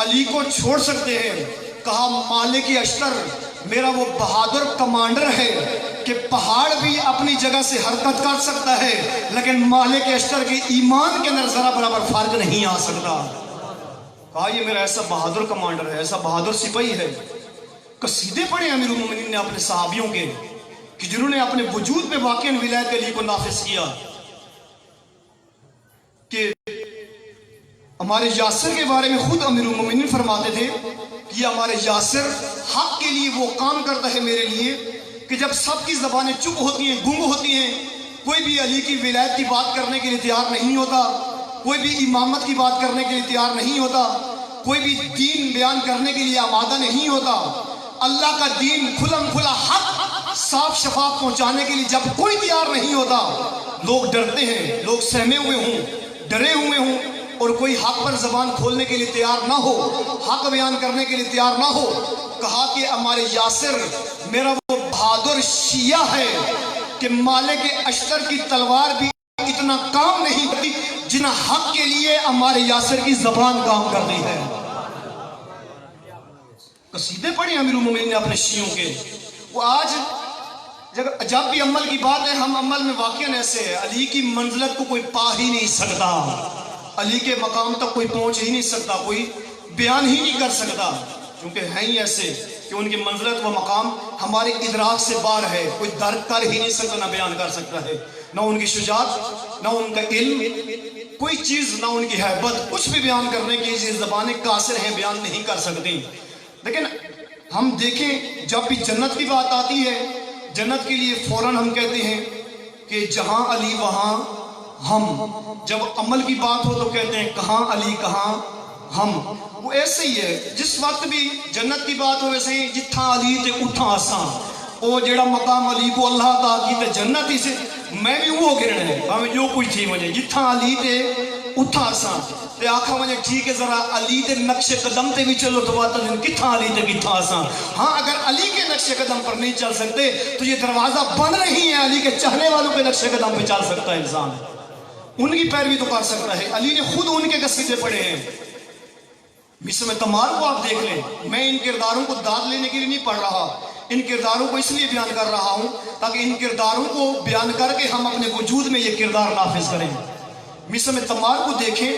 علی کو چھوڑ سکتے ہیں۔ کہا مالک اشتر میرا وہ بہادر کمانڈر ہے کہ پہاڑ بھی اپنی جگہ سے حرکت کر سکتا ہے، لیکن مالک اشتر کے ایمان کے اندر ذرا برابر فرق نہیں آ سکتا۔ کہا یہ میرا ایسا بہادر کمانڈر ہے، ایسا بہادر سپاہی ہے۔ قصیدے پڑھے امیر المومنین نے اپنے صحابیوں کے کہ جنہوں نے اپنے وجود پہ واقع ولایت علی کو نافذ کیا۔ کہ ہمارے یاسر کے بارے میں خود امیر المومنین فرماتے تھے کہ یہ ہمارے یاسر حق کے لیے وہ کام کرتا ہے میرے لیے کہ جب سب کی زبانیں چپ ہوتی ہیں، گنگ ہوتی ہیں، کوئی بھی علی کی ولایت کی بات کرنے کے لیے تیار نہیں ہوتا، کوئی بھی امامت کی بات کرنے کے لیے تیار نہیں ہوتا، کوئی بھی دین بیان کرنے کے لیے آمادہ نہیں ہوتا، اللہ کا دین کھلم کھلا حق صاف شفاف پہنچانے کے لیے جب کوئی تیار نہیں ہوتا، لوگ ڈرتے ہیں، لوگ سہمے ہوئے ہوں، ڈرے ہوئے ہوں، اور کوئی حق پر زبان کھولنے کے لیے تیار نہ ہو، حق بیان کرنے کے لیے تیار نہ ہو۔ کہا کہ ہمارے یاسر میرا وہ بہادر شیعہ ہے کہ مالک اشتر کی تلوار بھی اتنا کام نہیں کرتی جتنا حق کے لیے ہمارے یاسر کی زبان کام کرتی ہے۔ قصیدے پڑھے امیر المومنین نے اپنے شیعوں کے۔ وہ آج جب بھی عمل کی بات ہے، ہم عمل میں واقعاً ایسے ہے، علی کی منزلت کو کوئی پا ہی نہیں سکتا، علی کے مقام تک کوئی پہنچ ہی نہیں سکتا، کوئی بیان ہی نہیں کر سکتا، کیونکہ ہیں ہی ایسے کہ ان کی منزلت و مقام ہمارے ادراک سے باہر ہے، کوئی درک کر ہی نہیں سکتا، نہ بیان کر سکتا ہے، نہ ان کی شجاعت، نہ ان کا علم، کوئی چیز، نہ ان کی ہیبت، کچھ بھی بیان کرنے کی یہ زبانیں قاصر ہیں، بیان نہیں کر سکتی۔ لیکن ہم دیکھیں جب بھی جنت کی بات آتی ہے، جنت کے لیے فوراً ہم کہتے ہیں کہ جہاں علی وہاں ہم، جب عمل کی بات ہو تو کہتے ہیں کہاں علی کہاں ہم۔ وہ ایسے ہی ہے، جس وقت بھی جنت کی بات ہو ویسے ہی جتھاں علی تے اتھاں آساں، وہ جیڑا مقام علی کو اللہ عطا کیتا جنت ہی سے میں بھی وہ گرنا ہے، ہمیں جو کچھ تھی مجھے جتھاں علی تے اتھاں آساں تے آکھا مجھے ٹھیک ہے ذرا علی تے نقش قدم تے بھی چلو تو بات ہے کتھاں علی تے کتھاں آساں۔ ہاں اگر علی کے نقش قدم پر نہیں چل سکتے تو یہ دروازہ بند نہیں ہے، علی کے چاہنے والوں کے نقش قدم پہ چل سکتا ہے انسان، ان کی پیروی تو کر سکتا ہے۔ علی نے خود ان کے قصیدے پڑھے ہیں۔ مصر میں تمار کو آپ دیکھ لیں، میں ان کرداروں کو داد لینے کے لیے نہیں پڑھ رہا، ان کرداروں کو اس لیے بیان کر رہا ہوں تاکہ ان کرداروں کو بیان کر کے ہم اپنے وجود میں یہ کردار نافذ کریں۔ مصر میں تمار کو دیکھیں،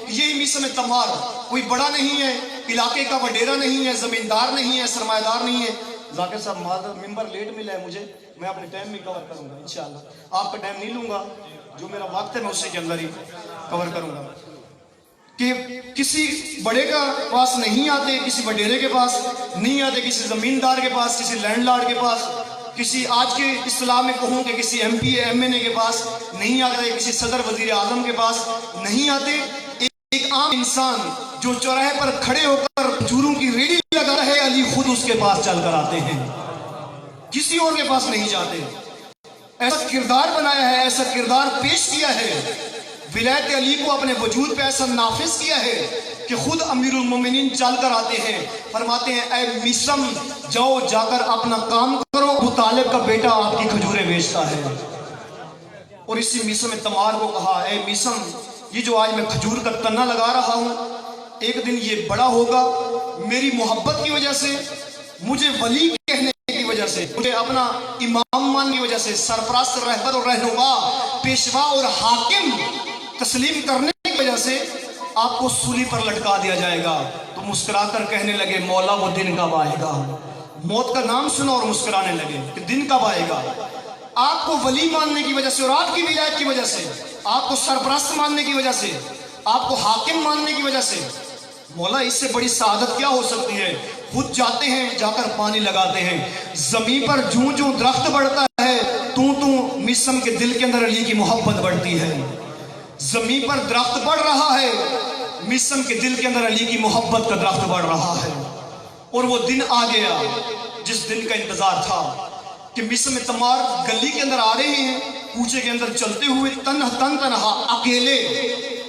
یہی مصر میں تمار کوئی بڑا نہیں ہے، علاقے کا وڈیرا نہیں ہے، زمیندار نہیں ہے، سرمایہ دار نہیں ہے، ذاکر صاحب معذرت ممبر لیٹ ملا ہے مجھے، میں اپنے ٹائم میں کور کروں گا انشاءاللہ، آپ کا ٹائم نہیں لوں گا، جو میرا وقت ہے میں اسی کے اندر ہی کور کروں گا کہ کسی بڑے کا پاس نہیں آتے، کسی وڈیرے کے پاس نہیں آتے، کسی زمیندار کے پاس، کسی لینڈ لارڈ کے پاس، کسی آج کے اصطلاح میں کہوں کہ کسی ایم پی ایم این اے کے پاس نہیں آتے، کسی صدر وزیر اعظم کے پاس نہیں آتے، ایک عام انسان جو چوراہے پر کھڑے ہو کر کھجوروں کی ریڑھی لگا رہے علی خود اس کے پاس چل کر آتے ہیں، کسی اور کے پاس نہیں جاتے۔ ایسا کردار بنایا ہے، ایسا کردار پیش کیا ہے، ولایت علی کو اپنے وجود پہ ایسا نافذ کیا ہے کہ خود امیر المومنین چل کر آتے ہیں، فرماتے ہیں اے میسم جاؤ جا کر اپنا کام کرو، ابو طالب کا بیٹا آپ کی کھجوریں بیچتا ہے۔ اور اسی میسم تمار کو کہا اے میسم یہ جو آج میں کھجور کا تنہ لگا رہا ہوں ایک دن یہ بڑا ہوگا، میری محبت کی وجہ سے، مجھے ولی کہنے کی وجہ سے، مجھے اپنا امام ماننے کی وجہ سے، سرپرست رہبر اور رہنما پیشوا اور حاکم تسلیم کرنے کی وجہ سے آپ کو سولی پر لٹکا دیا جائے گا۔ تو مسکرا کر کہنے لگے مولا وہ دن کب آئے گا؟ موت کا نام سنا اور مسکرانے لگے کہ دن کب آئے گا؟ آپ کو ولی ماننے کی وجہ سے اور آپ کی ولایت کی وجہ سے، آپ کو سرپرست ماننے کی وجہ سے، آپ کو حاکم ماننے کی وجہ سے، مولا اس سے بڑی سعادت کیا ہو سکتی ہے؟ خود جاتے ہیں، جا کر پانی لگاتے ہیں، زمین پر جوں جوں درخت بڑھتا ہے تو میسم کے دل کے اندر علی کی محبت بڑھتی ہے۔ زمین پر درخت بڑھ رہا ہے، میسم کے دل کے اندر علی کی محبت کا درخت بڑھ رہا ہے۔ اور وہ دن آ گیا جس دن کا انتظار تھا کہ میسم تمار گلی کے اندر آ رہے ہیں، کوچے کے اندر چلتے ہوئے تنہا اکیلے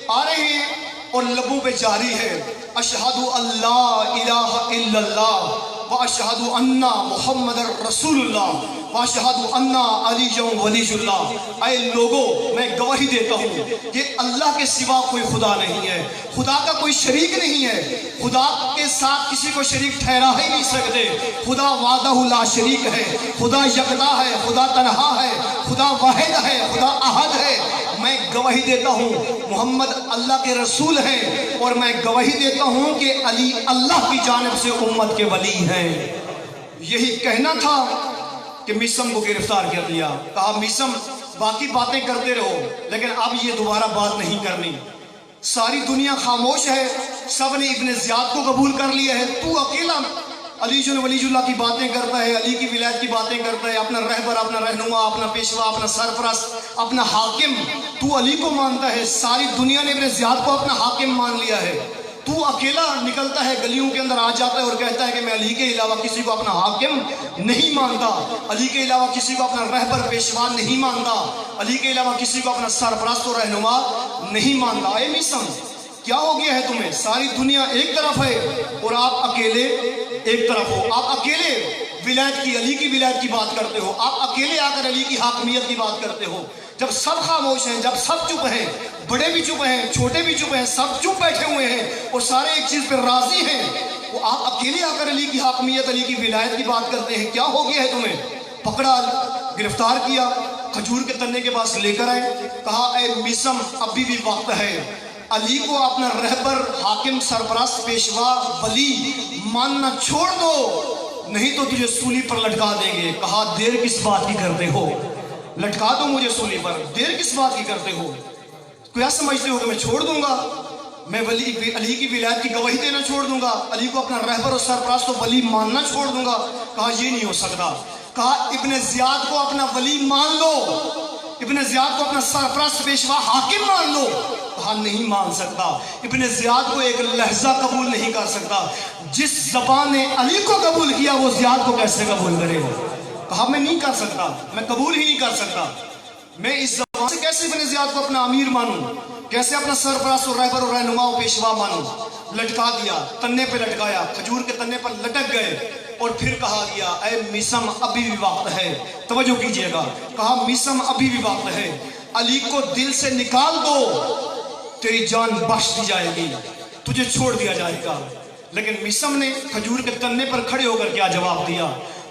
آ رہے ہیں اور لبوں پہ جاری ہے اشہد اللہ الہ الا اللہ واشہد ان محمد رسول اللہ واشہد ان علی ولی اللہ۔ اے لوگوں میں گواہی دیتا ہوں کہ اللہ کے سوا کوئی خدا نہیں ہے، خدا کا کوئی شریک نہیں ہے، خدا کے ساتھ کسی کو شریک ٹھہرا ہی نہیں سکتے، خدا وحدہ لا شریک ہے، خدا یکتا ہے، خدا تنہا ہے، خدا واحد ہے، خدا احد ہے۔ میں گواہی دیتا ہوں محمد اللہ کے رسول ہیں، اور میں گواہی دیتا ہوں کہ علی اللہ کی جانب سے امت کے ولی ہیں۔ یہی کہنا تھا کہ میسم کو گرفتار کر دیا، کہا میسم باقی باتیں کرتے رہو لیکن اب یہ دوبارہ بات نہیں کرنی۔ ساری دنیا خاموش ہے، سب نے ابن زیاد کو قبول کر لیا ہے، تو اکیلا علی ولی اللہ کی باتیں کرتا ہے، علی کی ولایت کی باتیں کرتا ہے، اپنا رہبر، اپنا رہنما، اپنا پیشوا، اپنا سرپرست، اپنا حاکم تو علی کو مانتا ہے۔ ساری دنیا نے ابن زیاد کو اپنا حاکم مان لیا ہے، تو اکیلا نکلتا ہے گلیوں کے اندر آ جاتا ہے اور کہتا ہے کہ میں علی کے علاوہ کسی کو اپنا حاکم نہیں مانتا، علی کے علاوہ کسی کو اپنا رہبر پیشوا نہیں مانتا، علی کے علاوہ کسی کو اپنا سرپرست و رہنما نہیں مانتا۔ اے میسم کیا ہو گیا ہے تمہیں؟ ساری دنیا ایک طرف ہے اور آپ اکیلے ایک طرف ہو، آپ اکیلے ولایت کی، علی کی ولایت کی بات کرتے ہو، آپ اکیلے آ کر علی کی حاکمیت کی بات کرتے ہو، جب سب خاموش ہیں، جب سب چپ ہیں، بڑے بھی چپ ہیں، چھوٹے بھی چپ ہیں، سب چپ بیٹھے ہوئے ہیں اور سارے ایک چیز پر راضی ہیں، وہ آپ اکیلے آ کر علی کی حاکمیت، علی کی ولایت کی بات کرتے ہیں، کیا ہو گیا ہے تمہیں؟ پکڑا، گرفتار کیا، کھجور کے تنے کے پاس لے کر آئے، کہا اے میسم ابھی بھی وقت ہے، علی کو اپنا رہبر، حاکم، سرپرست، پیشوا، ولی ماننا چھوڑ دو، نہیں تو تجھے سولی پر لٹکا دیں گے۔ کہا دیر کس بات کی کرتے ہو؟ لٹکا دو مجھے سولی پر، دیر کس بات کی کرتے ہو؟ کیا سمجھتے ہو کہ میں چھوڑ دوں گا؟ میں علی کی ولایت کی گواہی دینا چھوڑ دوں گا؟ علی کو اپنا رہبر اور سرپرست و ولی ماننا چھوڑ دوں گا؟ کہا یہ نہیں ہو سکتا۔ کہا ابن زیاد کو اپنا ولی مان لو، ابن زیاد کو اپنا سرپرست، پیشوا، حاکم مان لو۔ کہا نہیں مان سکتا، ابن زیاد کو ایک لہجہ قبول نہیں کر سکتا، جس زبان نے علی کو قبول کیا وہ زیاد کو کیسے قبول کرے گا؟ کہا میں نہیں کر سکتا، میں قبول ہی نہیں کر سکتا، میں اس زبان سے کیسے ابن زیاد کو اپنا امیر مانوں، کیسے اپنا سرپرست اور رہبر اور رہنما و پیشوا مانوں؟ لٹکا دیا، تنے پہ لٹکایا، کھجور کے تنے پر لٹک گئے، اور پھر کہا گیا اے میسم ابھی بھی وقت ہے، توجہ کیجئے گا، کہا میسم ابھی بھی وقت ہے، علی کو دل سے نکال دو، تیری جان بخش دی جائے گی، تجھے چھوڑ دیا جائے گا۔ لیکن میسم نے کھجور کے تنے پر کھڑے ہو کر کیا جواب دیا؟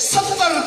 70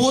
وہ